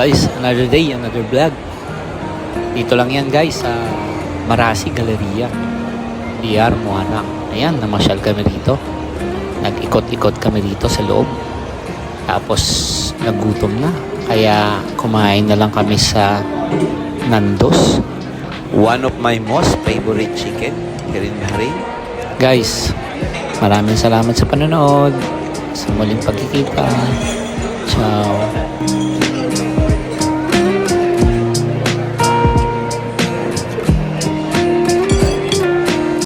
Guys, another day, another vlog. Dito lang yan guys sa Marasi Galleria, DR Moana. Ayan, namasyal kami dito. Nag-ikot-ikot kami dito sa loob. Tapos nagutom na, kaya kumain na lang kami sa Nando's. One of my most favorite chicken here in Bahrain. Guys, maraming salamat sa panonood. Sa muling pagkikita. Ciao.